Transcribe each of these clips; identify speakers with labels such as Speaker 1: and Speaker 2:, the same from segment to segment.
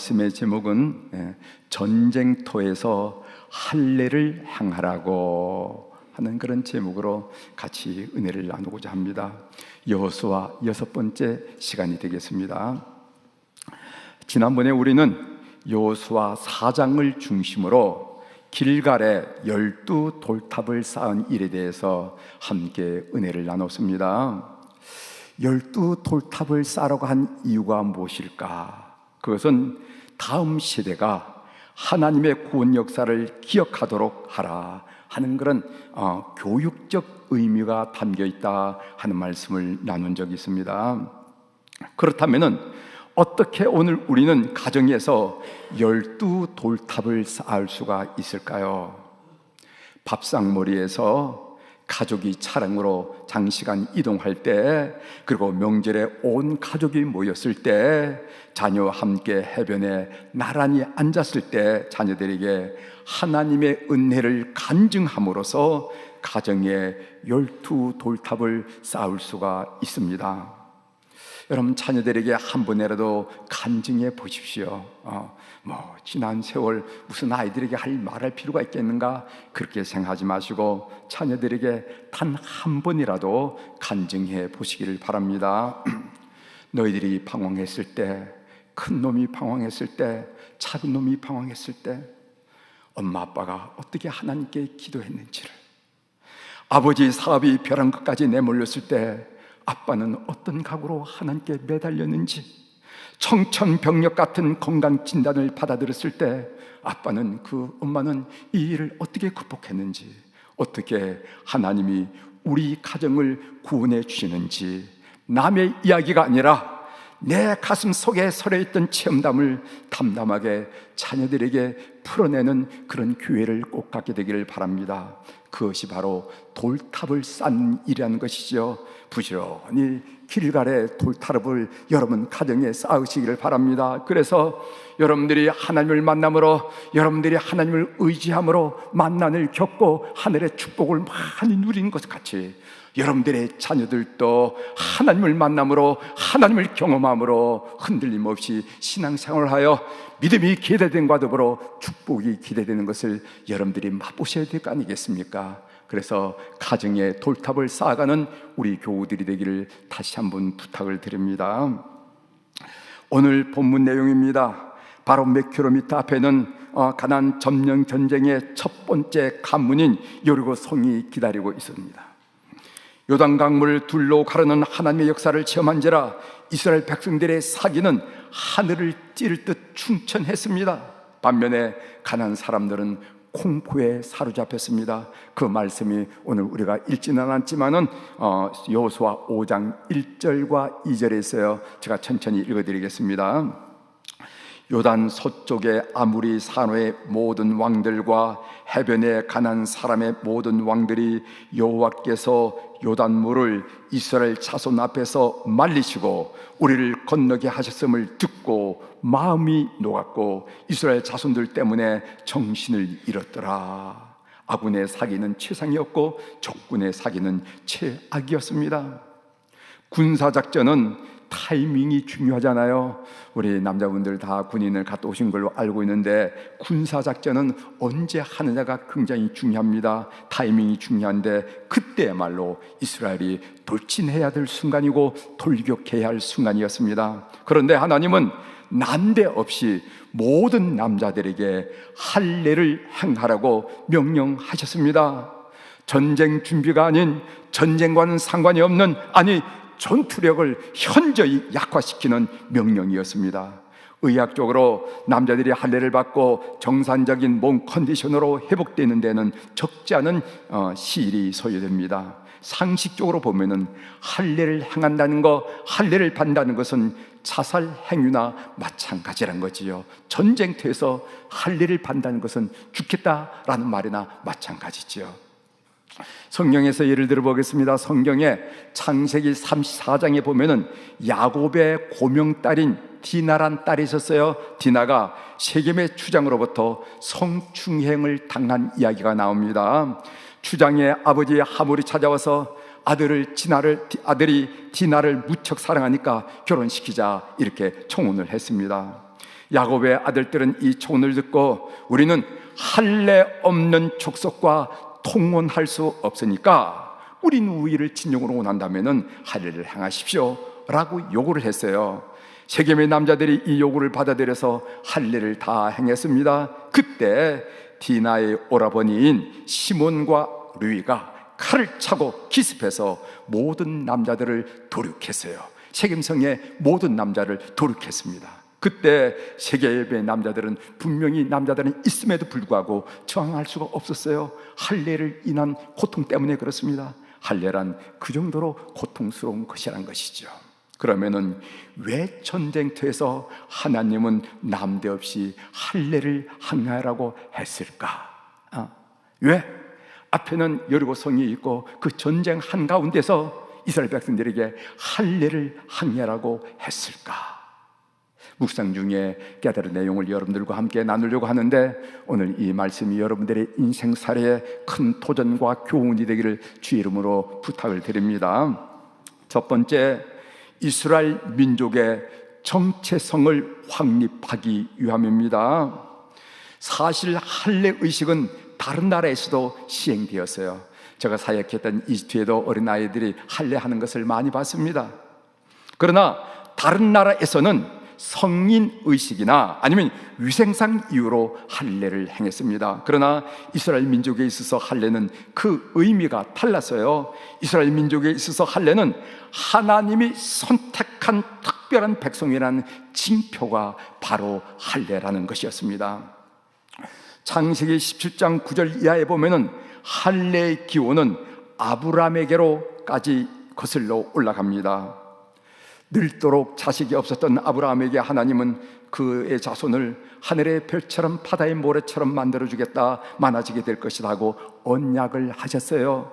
Speaker 1: 말씀의 제목은 전쟁터에서 할례를 행하라고 하는 그런 제목으로 같이 은혜를 나누고자 합니다. 여호수아 6번째 시간이 되겠습니다. 지난번에 우리는 여호수아 4장을 중심으로 길갈에 12돌탑을 쌓은 일에 대해서 함께 은혜를 나눴습니다. 12돌탑을 쌓으라고 한 이유가 무엇일까? 그것은 다음 세대가 하나님의 구원 역사를 기억하도록 하라 하는 그런 교육적 의미가 담겨 있다 하는 말씀을 나눈 적이 있습니다. 그렇다면 어떻게 오늘 우리는 가정에서 12돌탑을 쌓을 수가 있을까요? 밥상머리에서 가족이 차량으로 장시간 이동할 때, 그리고 명절에 온 가족이 모였을 때, 자녀와 함께 해변에 나란히 앉았을 때 자녀들에게 하나님의 은혜를 간증함으로써 가정에 12돌탑을 쌓을 수가 있습니다. 여러분, 자녀들에게 한 번이라도 간증해 보십시오. 지난 세월 무슨 아이들에게 말할 필요가 있겠는가, 그렇게 생각하지 마시고 자녀들에게 단 한 번이라도 간증해 보시기를 바랍니다. 너희들이 방황했을 때, 큰 놈이 방황했을 때, 작은 놈이 방황했을 때 엄마 아빠가 어떻게 하나님께 기도했는지를, 아버지 사업이 벼랑 끝까지 내몰렸을 때 아빠는 어떤 각오로 하나님께 매달렸는지, 청천벽력 같은 건강 진단을 받아들였을 때 엄마는 이 일을 어떻게 극복했는지, 어떻게 하나님이 우리 가정을 구원해 주시는지, 남의 이야기가 아니라 내 가슴 속에 서려있던 체험담을 담담하게 자녀들에게 풀어내는 그런 기회를 꼭 갖게 되기를 바랍니다. 그것이 바로 돌탑을 쌓는 일이라는 것이죠. 부지런히 길갈의 돌탑을 여러분 가정에 쌓으시기를 바랍니다. 그래서 여러분들이 하나님을 만남으로, 여러분들이 하나님을 의지함으로 만난을 겪고 하늘의 축복을 많이 누리는 것 같이, 여러분들의 자녀들도 하나님을 만남으로, 하나님을 경험함으로 흔들림 없이 신앙생활을 하여 믿음이 기대된과 더불어 축복이 기대되는 것을 여러분들이 맛보셔야 될 거 아니겠습니까? 그래서 가정의 돌탑을 쌓아가는 우리 교우들이 되기를 다시 한번 부탁을 드립니다. 오늘 본문 내용입니다. 바로 몇 킬로미터 앞에는 가나안 점령 전쟁의 첫 번째 관문인 여리고 성이 기다리고 있습니다. 요단강물을 둘로 가르는 하나님의 역사를 체험한지라 이스라엘 백성들의 사기는 하늘을 찌를 듯 충천했습니다. 반면에 가나안 사람들은 공포에 사로잡혔습니다. 그 말씀이 오늘 우리가 읽지는 않았지만은 여호수아 5장 1절과 2절에 있어요. 제가 천천히 읽어드리겠습니다. 요단 서쪽의 아무리 산호의 모든 왕들과 해변의 가나안 사람의 모든 왕들이 여호와께서 요단물을 이스라엘 자손 앞에서 말리시고 우리를 건너게 하셨음을 듣고 마음이 녹았고 이스라엘 자손들 때문에 정신을 잃었더라. 아군의 사기는 최상이었고 적군의 사기는 최악이었습니다. 군사작전은 타이밍이 중요하잖아요. 우리 남자분들 다 군인을 갔다 오신 걸로 알고 있는데 군사작전은 언제 하느냐가 굉장히 중요합니다. 타이밍이 중요한데 그때야말로 이스라엘이 돌진해야 될 순간이고 돌격해야 할 순간이었습니다. 그런데 하나님은 난데없이 모든 남자들에게 할례를 행하라고 명령하셨습니다. 전쟁 준비가 아닌, 전쟁과는 상관이 없는, 전투력을 현저히 약화시키는 명령이었습니다. 의학적으로 남자들이 할례를 받고 정상적인 몸 컨디션으로 회복되는 데는 적지 않은 시일이 소요됩니다. 상식적으로 보면은 할례를 행한다는 것, 할례를 받는다는 것은 자살 행위나 마찬가지란 거지요. 전쟁터에서 할례를 받는다는 것은 죽겠다라는 말이나 마찬가지지요. 성경에서 예를 들어 보겠습니다. 성경에 창세기 34장에 보면은 야곱의 고명딸인 디나란 딸이 있었어요. 디나가 세겜의 추장으로부터 성추행을 당한 이야기가 나옵니다. 추장의 아버지 하몰이 찾아와서 아들이 디나를 무척 사랑하니까 결혼시키자 이렇게 청혼을 했습니다. 야곱의 아들들은 이 초언을 듣고 우리는 할례 없는 족속과 통혼할 수 없으니까 우린 우위를 진영으로 원한다면 할례를 행하십시오 라고 요구를 했어요. 세겜의 남자들이 이 요구를 받아들여서 할례를 다 행했습니다. 그때 디나의 오라버니인 시몬과 르위가 칼을 차고 기습해서 모든 남자들을 도륙했어요. 세겜성의 모든 남자를 도륙했습니다. 그때 세겜의 남자들은 분명히 남자들은 있음에도 불구하고 저항할 수가 없었어요. 할례를 인한 고통 때문에 그렇습니다. 할례란 그 정도로 고통스러운 것이란 것이죠. 그러면은 왜 전쟁터에서 하나님은 남대없이 할례를 항하라고 했을까? 왜? 앞에는 여리고성이 있고 그 전쟁 한가운데서 이스라엘 백성들에게 할례를 항하라고 했을까? 묵상 중에 깨달은 내용을 여러분들과 함께 나누려고 하는데, 오늘 이 말씀이 여러분들의 인생사례에 큰 도전과 교훈이 되기를 주의 이름으로 부탁을 드립니다. 첫 번째, 이스라엘 민족의 정체성을 확립하기 위함입니다. 사실 할례 의식은 다른 나라에서도 시행되었어요. 제가 사역했던 이집트에도 어린아이들이 할례하는 것을 많이 봤습니다. 그러나 다른 나라에서는 성인 의식이나 아니면 위생상 이유로 할례를 행했습니다. 그러나 이스라엘 민족에 있어서 할례는 그 의미가 달랐어요. 이스라엘 민족에 있어서 할례는 하나님이 선택한 특별한 백성이라는 징표가 바로 할례라는 것이었습니다. 창세기 17장 9절 이하에 보면은 할례의 기원은 아브라함에게로까지 거슬러 올라갑니다. 늙도록 자식이 없었던 아브라함에게 하나님은 그의 자손을 하늘의 별처럼 바다의 모래처럼 만들어주겠다, 많아지게 될 것이다 하고 언약을 하셨어요.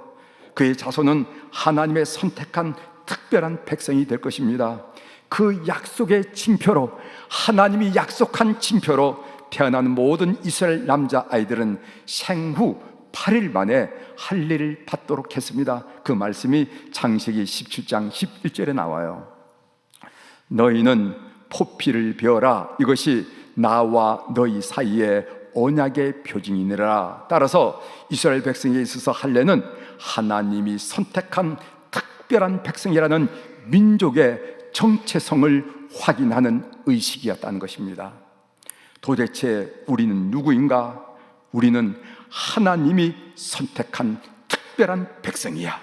Speaker 1: 그의 자손은 하나님의 선택한 특별한 백성이 될 것입니다. 그 약속의 징표로, 하나님이 약속한 징표로 태어난 모든 이스라엘 남자아이들은 생후 8일 만에 할례를 받도록 했습니다. 그 말씀이 창세기 17장 11절에 나와요. 너희는 포피를 베어라. 이것이 나와 너희 사이에 언약의 표징이니라. 따라서 이스라엘 백성에 있어서 할례는 하나님이 선택한 특별한 백성이라는 민족의 정체성을 확인하는 의식이었다는 것입니다. 도대체 우리는 누구인가? 우리는 하나님이 선택한 특별한 백성이야.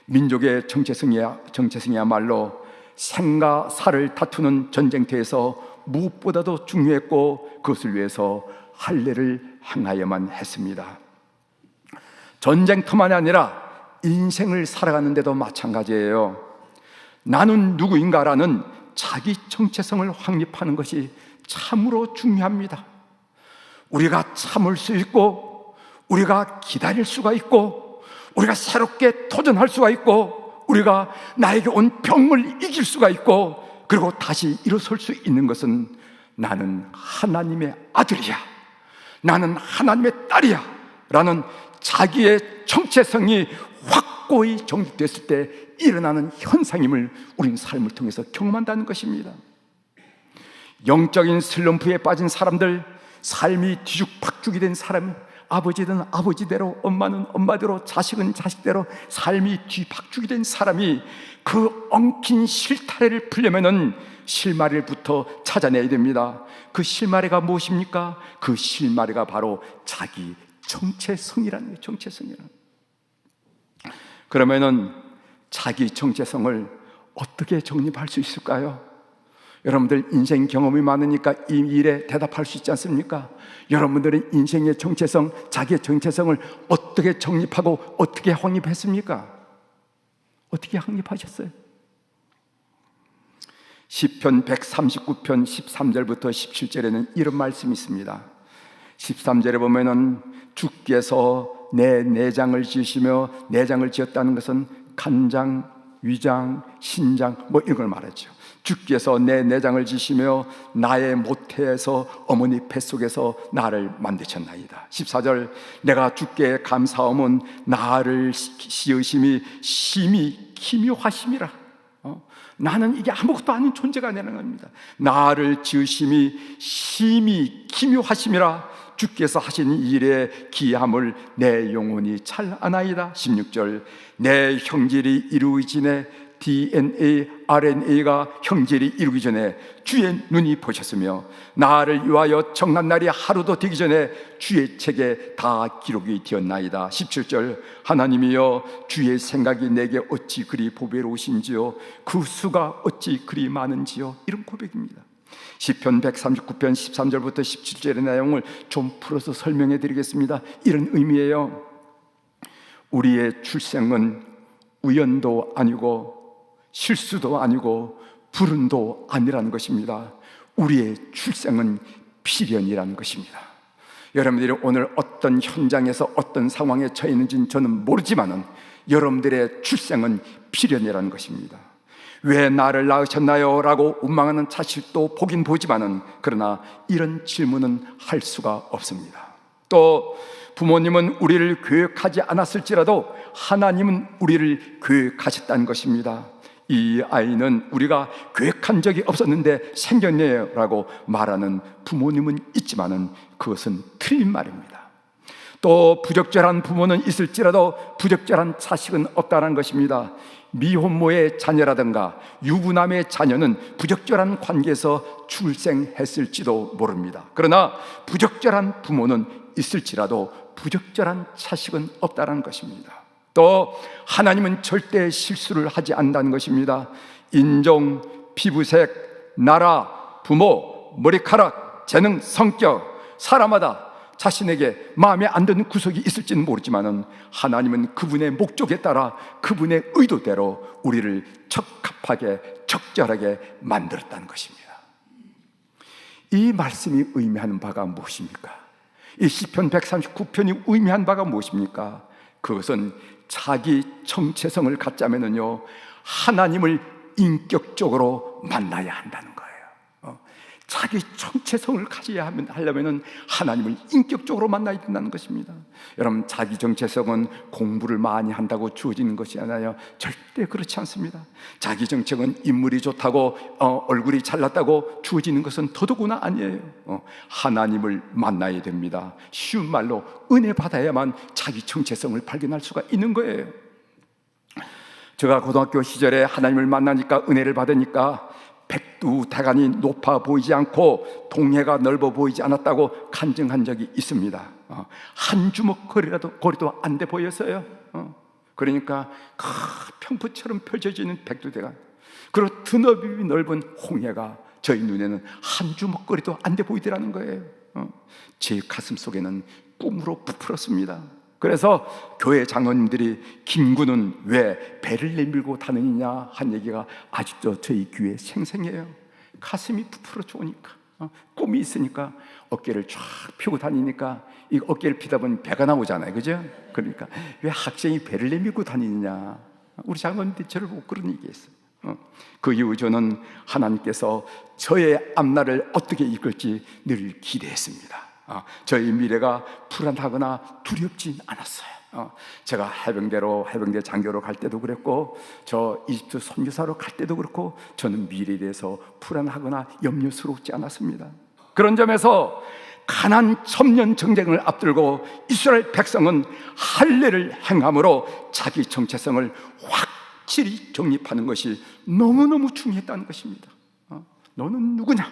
Speaker 1: 민족의 정체성이야말로 생과 사를 다투는 전쟁터에서 무엇보다도 중요했고, 그것을 위해서 할례를 행하여만 했습니다. 전쟁터만이 아니라 인생을 살아가는 데도 마찬가지예요. 나는 누구인가라는 자기 정체성을 확립하는 것이 참으로 중요합니다. 우리가 참을 수 있고, 우리가 기다릴 수가 있고, 우리가 새롭게 도전할 수가 있고, 우리가 나에게 온 병을 이길 수가 있고, 그리고 다시 일어설 수 있는 것은 나는 하나님의 아들이야, 나는 하나님의 딸이야 라는 자기의 정체성이 확고히 정립됐을 때 일어나는 현상임을 우리는 삶을 통해서 경험한다는 것입니다. 영적인 슬럼프에 빠진 사람들, 삶이 뒤죽박죽이 된 사람, 아버지는 아버지대로, 엄마는 엄마대로, 자식은 자식대로 삶이 뒤박죽이 된 사람이 그 엉킨 실타래를 풀려면은 실마리부터 찾아내야 됩니다. 그 실마리가 무엇입니까? 그 실마리가 바로 자기 정체성이라는 거예요. 정체성이라는. 그러면은 자기 정체성을 어떻게 정립할 수 있을까요? 여러분들 인생 경험이 많으니까 이 일에 대답할 수 있지 않습니까? 여러분들의 인생의 정체성, 자기의 정체성을 어떻게 정립하고 어떻게 확립했습니까? 어떻게 확립하셨어요? 시편 139편 13절부터 17절에는 이런 말씀이 있습니다. 13절에 보면은 주께서 내 내장을 지으시며, 내장을 지었다는 것은 간장, 위장, 신장 뭐 이런 걸 말하죠. 주께서 내 내장을 지시며 나의 모태에서 어머니 뱃속에서 나를 만드셨나이다. 14절, 내가 주께 감사함은 나를 지으심이 심히 기묘하심이라. 나는 이게 아무것도 아닌 존재가 아니라는 겁니다. 나를 지으심이 심히 기묘하심이라 주께서 하신 일에 기함을 내 영혼이 잘 아나이다. 16절, 내 형질이 이루어지기 전에, DNA, RNA가 형질이 이루기 전에 주의 눈이 보셨으며 나를 위하여 정한 날이 하루도 되기 전에 주의 책에 다 기록이 되었나이다. 17절, 하나님이여 주의 생각이 내게 어찌 그리 보배로우신지요, 그 수가 어찌 그리 많은지요. 이런 고백입니다. 시편 139편 13절부터 17절의 내용을 좀 풀어서 설명해 드리겠습니다. 이런 의미예요. 우리의 출생은 우연도 아니고 실수도 아니고 불운도 아니라는 것입니다. 우리의 출생은 필연이라는 것입니다. 여러분들이 오늘 어떤 현장에서 어떤 상황에 처해 있는지는 저는 모르지만은 여러분들의 출생은 필연이라는 것입니다. 왜 나를 낳으셨나요? 라고 원망하는 자식도 보긴 보지만은 그러나 이런 질문은 할 수가 없습니다. 또 부모님은 우리를 교육하지 않았을지라도 하나님은 우리를 교육하셨다는 것입니다. 이 아이는 우리가 교육한 적이 없었는데 생겼네요 라고 말하는 부모님은 있지만은 그것은 틀린 말입니다. 또 부적절한 부모는 있을지라도 부적절한 자식은 없다는 것입니다. 미혼모의 자녀라든가 유부남의 자녀는 부적절한 관계에서 출생했을지도 모릅니다. 그러나 부적절한 부모는 있을지라도 부적절한 자식은 없다는 것입니다. 또 하나님은 절대 실수를 하지 않는다는 것입니다. 인종, 피부색, 나라, 부모, 머리카락, 재능, 성격, 사람마다 자신에게 마음에 안 드는 구석이 있을지는 모르지만 하나님은 그분의 목적에 따라 그분의 의도대로 우리를 적합하게 적절하게 만들었다는 것입니다. 이 말씀이 의미하는 바가 무엇입니까? 이 시편 139편이 의미한 바가 무엇입니까? 그것은 자기 정체성을 갖자면은요, 하나님을 인격적으로 만나야 한다는 거예요. 자기 정체성을 가져야 하려면은 하나님을 인격적으로 만나야 된다는 것입니다. 여러분, 자기 정체성은 공부를 많이 한다고 주어지는 것이 아니라 절대 그렇지 않습니다. 자기 정체성은 인물이 좋다고 얼굴이 잘났다고 주어지는 것은 더더구나 아니에요. 하나님을 만나야 됩니다. 쉬운 말로 은혜 받아야만 자기 정체성을 발견할 수가 있는 거예요. 제가 고등학교 시절에 하나님을 만나니까, 은혜를 받으니까 백두대간이 높아 보이지 않고 동해가 넓어 보이지 않았다고 간증한 적이 있습니다. 한 주먹 거리도 안 돼 보였어요. 그러니까 평포처럼 펼쳐지는 백두대간, 그리고 드넓이 넓은 홍해가 저희 눈에는 한 주먹 거리도 안 돼 보이더라는 거예요. 제 가슴 속에는 꿈으로 부풀었습니다. 그래서 교회 장로님들이 김구는 왜 배를 내밀고 다니느냐 한 얘기가 아직도 저희 귀에 생생해요. 가슴이 부풀어 좋으니까, 꿈이 있으니까 어깨를 쫙 펴고 다니니까 이 어깨를 피다 보면 배가 나오잖아요, 그죠? 그러니까 왜 학생이 배를 내밀고 다니느냐, 우리 장로님들이 저를 보고 그런 얘기했어요. 그 이후 저는 하나님께서 저의 앞날을 어떻게 이끌지 늘 기대했습니다. 저희 미래가 불안하거나 두렵진 않았어요. 제가 해병대 장교로 갈 때도 그랬고, 저 이집트 선교사로 갈 때도 그렇고, 저는 미래에 대해서 불안하거나 염려스럽지 않았습니다. 그런 점에서 가나안 천년 전쟁을 앞두고 이스라엘 백성은 할례를 행함으로 자기 정체성을 확실히 정립하는 것이 너무너무 중요했다는 것입니다. 너는 누구냐?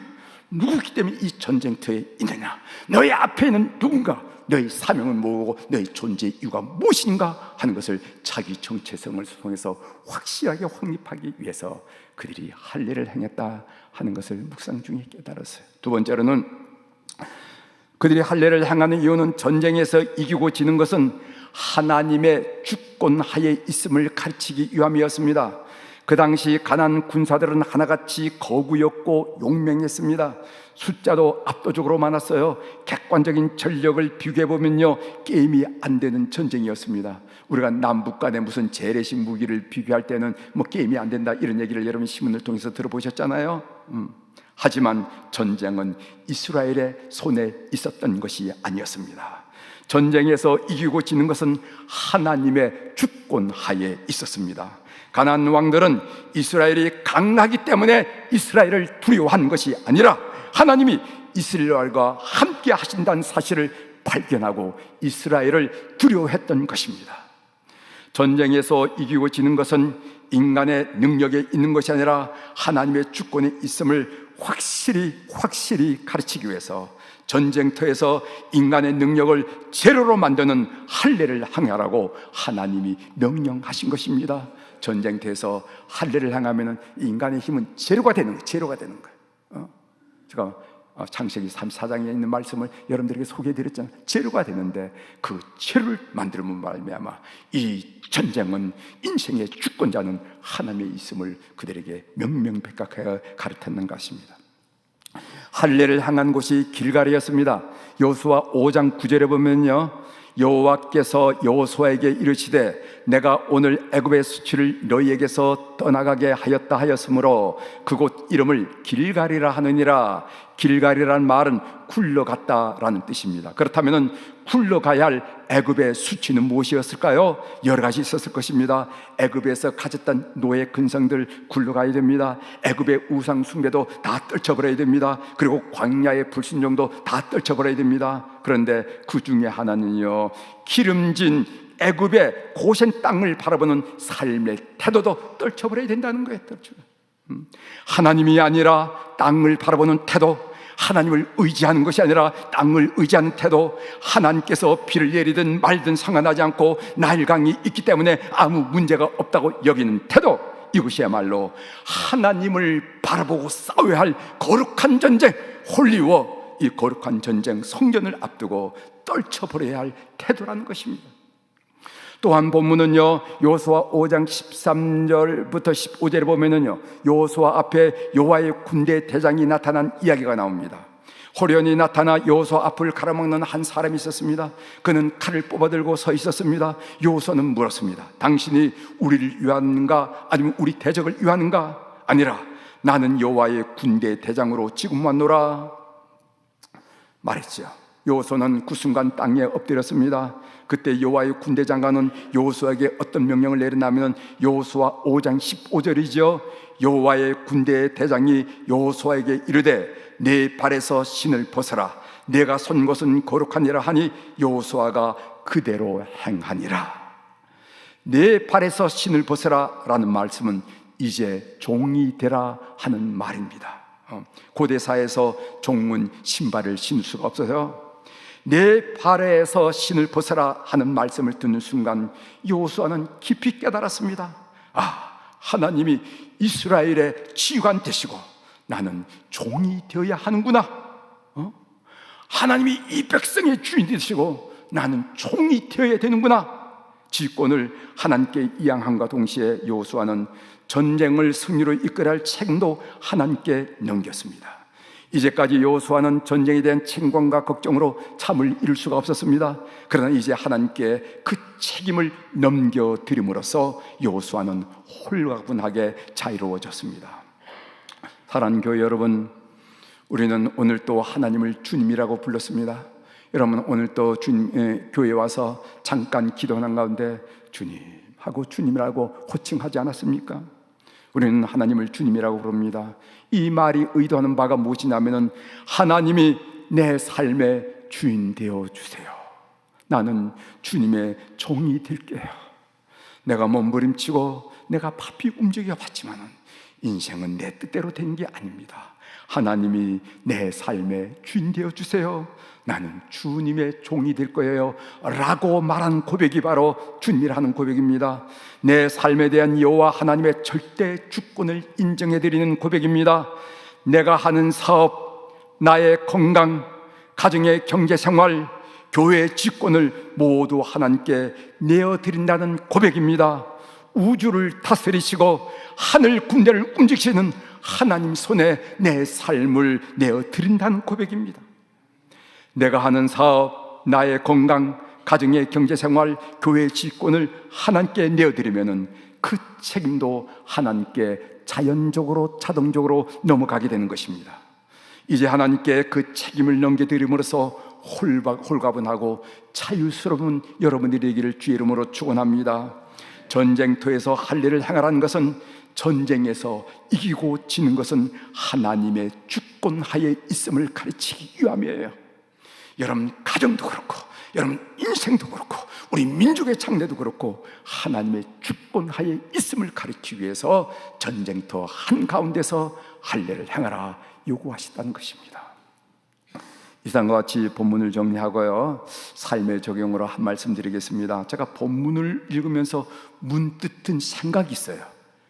Speaker 1: 누구기 때문에 이 전쟁터에 있느냐? 너의 앞에 있는 누군가? 너의 사명은 뭐고 너의 존재의 이유가 무엇인가 하는 것을 자기 정체성을 통해서 확실하게 확립하기 위해서 그들이 할례를 행했다 하는 것을 묵상 중에 깨달았어요. 두 번째로는 그들이 할례를 행하는 이유는 전쟁에서 이기고 지는 것은 하나님의 주권 하에 있음을 가르치기 위함이었습니다. 그 당시 가나안 군사들은 하나같이 거구였고 용맹했습니다. 숫자도 압도적으로 많았어요. 객관적인 전력을 비교해보면요, 게임이 안 되는 전쟁이었습니다. 우리가 남북 간에 무슨 재래식 무기를 비교할 때는 뭐 게임이 안 된다 이런 얘기를 여러분 신문을 통해서 들어보셨잖아요. 하지만 전쟁은 이스라엘의 손에 있었던 것이 아니었습니다. 전쟁에서 이기고 지는 것은 하나님의 주권 하에 있었습니다. 가나안 왕들은 이스라엘이 강하기 때문에 이스라엘을 두려워한 것이 아니라 하나님이 이스라엘과 함께 하신다는 사실을 발견하고 이스라엘을 두려워했던 것입니다. 전쟁에서 이기고 지는 것은 인간의 능력에 있는 것이 아니라 하나님의 주권에 있음을 확실히 가르치기 위해서 전쟁터에서 인간의 능력을 제로로 만드는 할례를 행하라고 하나님이 명령하신 것입니다. 전쟁터에서 할례를 행하면 인간의 힘은 제로가 되는 거예요. 제가 창세기 34장에 있는 말씀을 여러분들에게 소개해드렸잖아요. 제로가 되는데 그 제로를 만들면 말미암아 이 전쟁은 인생의 주권자는 하나님의 있음을 그들에게 명명백백하게 가르쳤는 것입니다. 할례를 행한 곳이 길갈이었습니다. 여호수아 5장 9절에 보면요, 여호와께서 여호수아에게 이르시되 내가 오늘 애굽의 수치를 너희에게서 떠나가게 하였다 하였으므로 그곳 이름을 길갈이라 하느니라. 길갈이라는 말은 굴러갔다라는 뜻입니다. 그렇다면 굴러가야 할 애굽의 수치는 무엇이었을까요? 여러 가지 있었을 것입니다. 애굽에서 가졌던 노예 근성들 굴러가야 됩니다. 애굽의 우상 숭배도 다 떨쳐버려야 됩니다. 그리고 광야의 불순종도 다 떨쳐버려야 됩니다. 그런데 그 중에 하나는요, 기름진 애굽의 고센 땅을 바라보는 삶의 태도도 떨쳐버려야 된다는 거예요. 하나님이 아니라 땅을 바라보는 태도, 하나님을 의지하는 것이 아니라 땅을 의지하는 태도, 하나님께서 비를 내리든 말든 상관하지 않고 나일강이 있기 때문에 아무 문제가 없다고 여기는 태도, 이것이야말로 하나님을 바라보고 싸워야 할 거룩한 전쟁, 홀리워, 이 거룩한 전쟁 성전을 앞두고 떨쳐버려야 할 태도라는 것입니다. 또한 본문은요, 여호수아 5장 13절부터 15절에 보면은요, 여호수아 앞에 여호와의 군대 대장이 나타난 이야기가 나옵니다. 호련히 나타나 여호수아 앞을 가로막는 한 사람이 있었습니다. 그는 칼을 뽑아들고 서 있었습니다. 여호수아는 물었습니다. 당신이 우리를 위하는가 아니면 우리 대적을 위하는가? 아니라 나는 여호와의 군대 대장으로 지금 왔노라 말했죠. 여호수아는 그 순간 땅에 엎드렸습니다. 그때 여호와의 군대 장관은 여호수아에게 어떤 명령을 내렸냐면 여호수아 5장 15절이죠. 여호와의 군대 대장이 여호수아에게 이르되 내 발에서 신을 벗어라. 내가 선 곳은 거룩하니라 하니 여호수아가 그대로 행하니라. 내 발에서 신을 벗어라 라는 말씀은 이제 종이 되라 하는 말입니다. 고대사에서 종은 신발을 신을 수가 없어요. 내 발에서 신을 벗어라 하는 말씀을 듣는 순간 여호수아는 깊이 깨달았습니다. 하나님이 이스라엘의 지휘관 되시고 나는 종이 되어야 하는구나. 하나님이 이 백성의 주인이 되시고 나는 종이 되어야 되는구나. 지휘권을 하나님께 이양함과 동시에 여호수아는 전쟁을 승리로 이끌어야 할 책임도 하나님께 넘겼습니다. 이제까지 여호수아는 전쟁에 대한 책임과 걱정으로 잠을 이룰 수가 없었습니다. 그러나 이제 하나님께 그 책임을 넘겨드림으로써 여호수아는 홀가분하게 자유로워졌습니다. 사랑하는 교회 여러분, 우리는 오늘 또 하나님을 주님이라고 불렀습니다. 여러분, 오늘 또 교회에 와서 잠깐 기도하는 가운데 주님 하고 주님이라고 호칭하지 않았습니까? 우리는 하나님을 주님이라고 부릅니다. 이 말이 의도하는 바가 무엇이냐면 하나님이 내 삶의 주인 되어 주세요. 나는 주님의 종이 될게요. 내가 몸부림치고 내가 바삐 움직여 봤지만 인생은 내 뜻대로 된 게 아닙니다. 하나님이 내 삶의 주인 되어 주세요. 나는 주님의 종이 될 거예요 라고 말한 고백이 바로 주님이라는 고백입니다. 내 삶에 대한 여호와 하나님의 절대 주권을 인정해드리는 고백입니다. 내가 하는 사업, 나의 건강, 가정의 경제생활, 교회의 직권을 모두 하나님께 내어드린다는 고백입니다. 우주를 다스리시고 하늘 군대를 움직이시는 하나님 손에 내 삶을 내어드린다는 고백입니다. 내가 하는 사업, 나의 건강, 가정의 경제생활, 교회의 직권을 하나님께 내어드리면 그 책임도 하나님께 자연적으로 자동적으로 넘어가게 되는 것입니다. 이제 하나님께 그 책임을 넘겨드림으로써 홀가분하고 자유스러운 여러분들이 되기를 주의 이름으로 축원합니다. 전쟁터에서 할례를 행하라는 것은 전쟁에서 이기고 지는 것은 하나님의 주권하에 있음을 가르치기 위함이에요. 여러분 가정도 그렇고, 여러분 인생도 그렇고, 우리 민족의 장래도 그렇고 하나님의 주권하에 있음을 가르치기 위해서 전쟁터 한가운데서 할례를 행하라 요구하시다는 것입니다. 이상과 같이 본문을 정리하고요, 삶의 적용으로 한 말씀 드리겠습니다. 제가 본문을 읽으면서 문득 든 생각이 있어요.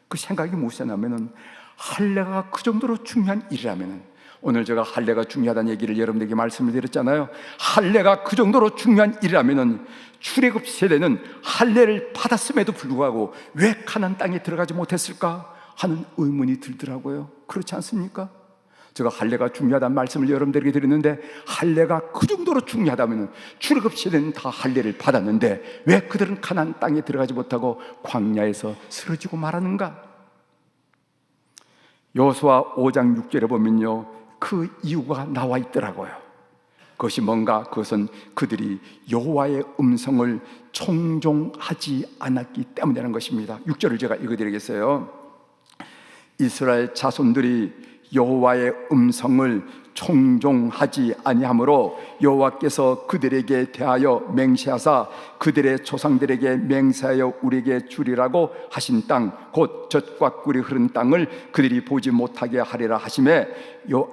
Speaker 1: 그 생각이 무엇이냐면, 할례가 그 정도로 중요한 일이라면, 오늘 제가 할례가 중요하다는 얘기를 여러분에게 말씀을 드렸잖아요. 할례가 그 정도로 중요한 일이라면 출애굽 세대는 할례를 받았음에도 불구하고 왜 가나안 땅에 들어가지 못했을까 하는 의문이 들더라고요. 그렇지 않습니까? 제가 할례가 중요하다는 말씀을 여러분들에게 드렸는데, 할례가 그 정도로 중요하다면 출애굽 세대는 다 할례를 받았는데 왜 그들은 가나안 땅에 들어가지 못하고 광야에서 쓰러지고 말하는가? 여호수아 5장 6절에 보면요, 그 이유가 나와 있더라고요. 그것이 뭔가? 그것은 그들이 여호와의 음성을 청종하지 않았기 때문이라는 것입니다. 6절을 제가 읽어드리겠어요. 이스라엘 자손들이 여호와의 음성을 청종하지 아니하므로 여호와께서 그들에게 대하여 맹세하사 그들의 조상들에게 맹세하여 우리에게 주리라고 하신 땅, 곧 젖과 꿀이 흐른 땅을 그들이 보지 못하게 하리라 하시매,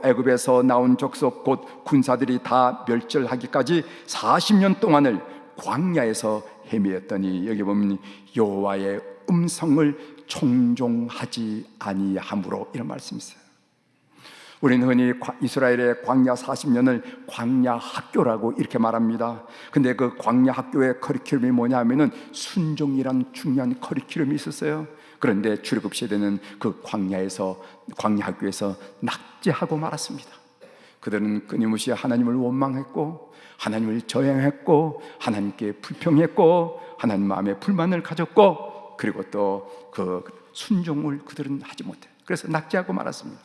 Speaker 1: 애굽에서 나온 족속 곧 군사들이 다 멸절하기까지 40년 동안을 광야에서 헤매었더니, 여기 보면 여호와의 음성을 청종하지 아니하므로, 이런 말씀이 있어요. 우리는 흔히 이스라엘의 광야 40년을 광야 학교라고 이렇게 말합니다. 근데 그 광야 학교의 커리큘럼이 뭐냐 하면은 순종이란 중요한 커리큘럼이 있었어요. 그런데 출애굽 시대는 그 광야 학교에서 낙제하고 말았습니다. 그들은 끊임없이 하나님을 원망했고, 하나님을 저행했고, 하나님께 불평했고, 하나님 마음에 불만을 가졌고, 그리고 또 그 순종을 그들은 하지 못해. 그래서 낙제하고 말았습니다.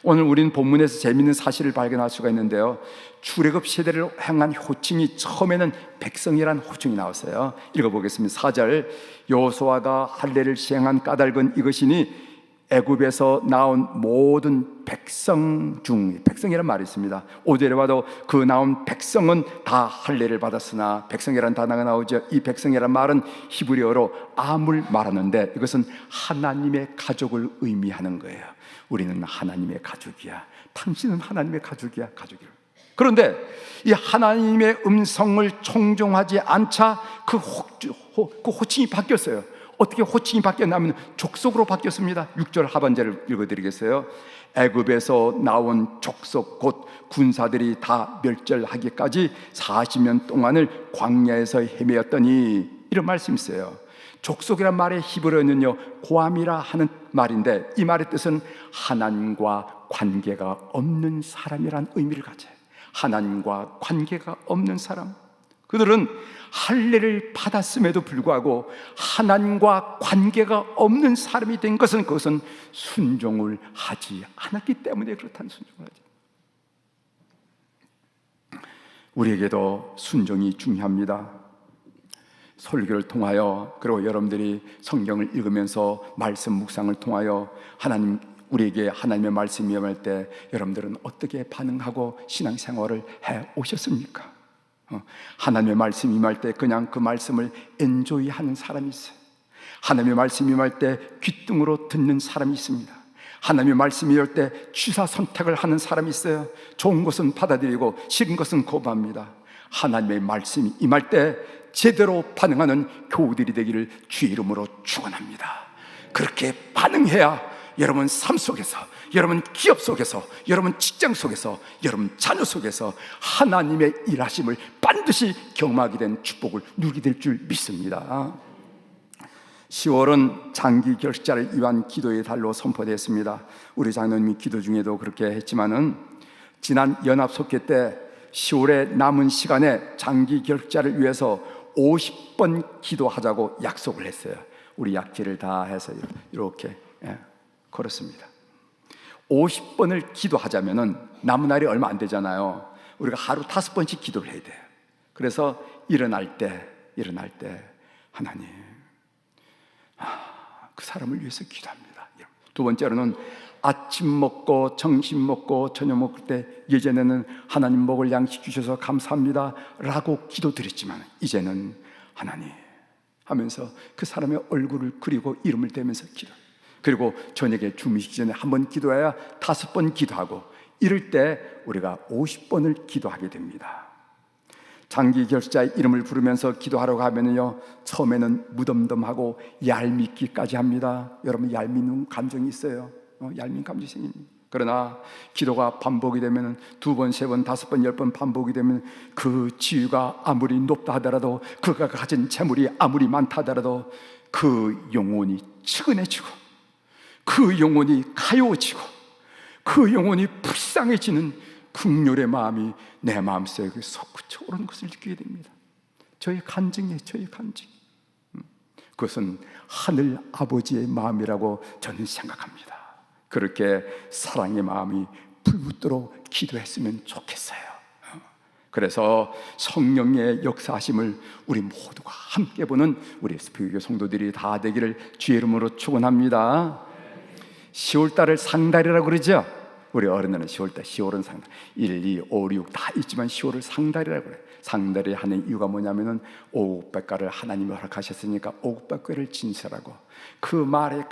Speaker 1: 오늘 우리는 본문에서 재미있는 사실을 발견할 수가 있는데요, 출애굽 시대를 행한 호칭이 처음에는 백성이라는 호칭이 나왔어요. 읽어보겠습니다. 4절, 여호수아가 할례를 시행한 까닭은 이것이니 애굽에서 나온 모든 백성 중, 백성이라는 말이 있습니다. 5절에 봐도 그 나온 백성은 다 할례를 받았으나, 백성이라는 단어가 나오죠. 이 백성이라는 말은 히브리어로 암을 말하는데, 이것은 하나님의 가족을 의미하는 거예요. 우리는 하나님의 가족이야. 당신은 하나님의 가족이야. 가족이야. 그런데 이 하나님의 음성을 청종하지 않자 그 호칭이 바뀌었어요. 어떻게 호칭이 바뀌었냐면 족속으로 바뀌었습니다. 6절 하반절을 읽어드리겠어요. 애굽에서 나온 족속 곧 군사들이 다 멸절하기까지 40년 동안을 광야에서 헤매었더니, 이런 말씀이 있어요. 족속이란 말의 히브리어는요, 고함이라 하는 말인데, 이 말의 뜻은 하나님과 관계가 없는 사람이란 의미를 가져요. 하나님과 관계가 없는 사람. 그들은 할례를 받았음에도 불구하고 하나님과 관계가 없는 사람이 된 것은, 그것은 순종을 하지 않았기 때문에 그렇다는, 순종을 하지. 우리에게도 순종이 중요합니다. 설교를 통하여, 그리고 여러분들이 성경을 읽으면서 말씀 묵상을 통하여 우리에게 하나님의 말씀이 임할 때 여러분들은 어떻게 반응하고 신앙생활을 해 오셨습니까? 하나님의 말씀이 임할 때 그냥 그 말씀을 엔조이하는 사람이 있어요. 하나님의 말씀이 임할 때 귓등으로 듣는 사람이 있습니다. 하나님의 말씀이 임할 때 취사 선택을 하는 사람이 있어요. 좋은 것은 받아들이고 싫은 것은 거부합니다. 하나님의 말씀이 임할 때 제대로 반응하는 교우들이 되기를 주의 이름으로 축원합니다. 그렇게 반응해야 여러분 삶 속에서, 여러분 기업 속에서, 여러분 직장 속에서, 여러분 자녀 속에서 하나님의 일하심을 반드시 경험하게 된 축복을 누리게 될 줄 믿습니다. 10월은 장기 결식자를 위한 기도의 달로 선포되었습니다. 우리 장로님이 기도 중에도 그렇게 했지만은, 지난 연합속회 때 10월에 남은 시간에 장기 결식자를 위해서 50번 기도하자고 약속을 했어요. 우리 약지를 다 해서 이렇게 걸었습니다. 50번을 기도하자면은 남은 날이 얼마 안 되잖아요. 우리가 하루 5번씩 기도를 해야 돼요. 그래서 일어날 때 하나님, 그 사람을 위해서 기도합니다. 두 번째로는 아침 먹고 점심 먹고 저녁 먹을 때 예전에는 하나님 먹을 양식 주셔서 감사합니다 라고 기도드렸지만 이제는 하나님 하면서 그 사람의 얼굴을 그리고 이름을 대면서 기도, 그리고 저녁에 주무시기 전에 한 번 기도해야 5번 기도하고, 이럴 때 우리가 50번을 기도하게 됩니다. 장기 결석자의 이름을 부르면서 기도하러 가면은요, 처음에는 무덤덤하고 얄밉기까지 합니다. 여러분, 얄미운 감정이 있어요. 얄미운 감정이 생깁니다. 그러나 기도가 반복이 되면 2번, 3번, 5번, 10번 반복이 되면 그 지위가 아무리 높다 하더라도, 그가 가진 재물이 아무리 많다 하더라도 그 영혼이 측은해지고, 그 영혼이 가요지고, 그 영혼이 불쌍해지는 긍휼의 마음이 내 마음속에 솟구쳐 오르는 것을 느끼게 됩니다. 저의 간증이에요. 저의 간증. 그것은 하늘 아버지의 마음이라고 저는 생각합니다. 그렇게 사랑의 마음이 불붙도록 기도했으면 좋겠어요. 그래서 성령의 역사하심을 우리 모두가 함께 보는 우리 스피교 성도들이 다 되기를 주의 이름으로 축원합니다. 10월달을 상달이라고 그러죠. 우리 어른들은 10월달, 10월은 상달, 1, 2, 5, 6 다 있지만 10월을 상달이라고 그래요. 상달이 하는 이유가 뭐냐면은 오국백과를 하나님이 허락하셨으니까 오국백과를 진설하고 그 말의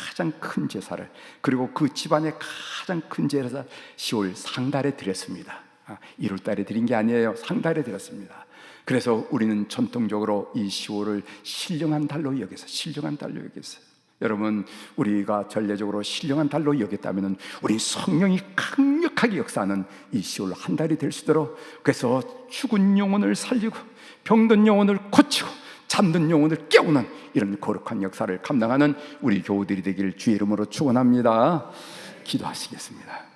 Speaker 1: 가장 큰 제사를, 그리고 그 집안의 가장 큰 제사 10월 상달에 드렸습니다. 1월달에 드린 게 아니에요. 상달에 드렸습니다. 그래서 우리는 전통적으로 이 10월을 신령한 달로 여겨서, 신령한 달로 여겼어요. 여러분, 우리가 전례적으로 신령한 달로 여겼다면 우리 성령이 강력하게 역사하는 이 10월 한 달이 될 수 있도록, 그래서 죽은 영혼을 살리고 병든 영혼을 고치고 잠든 영혼을 깨우는 이런 거룩한 역사를 감당하는 우리 교우들이 되기를 주의 이름으로 축원합니다. 기도하시겠습니다.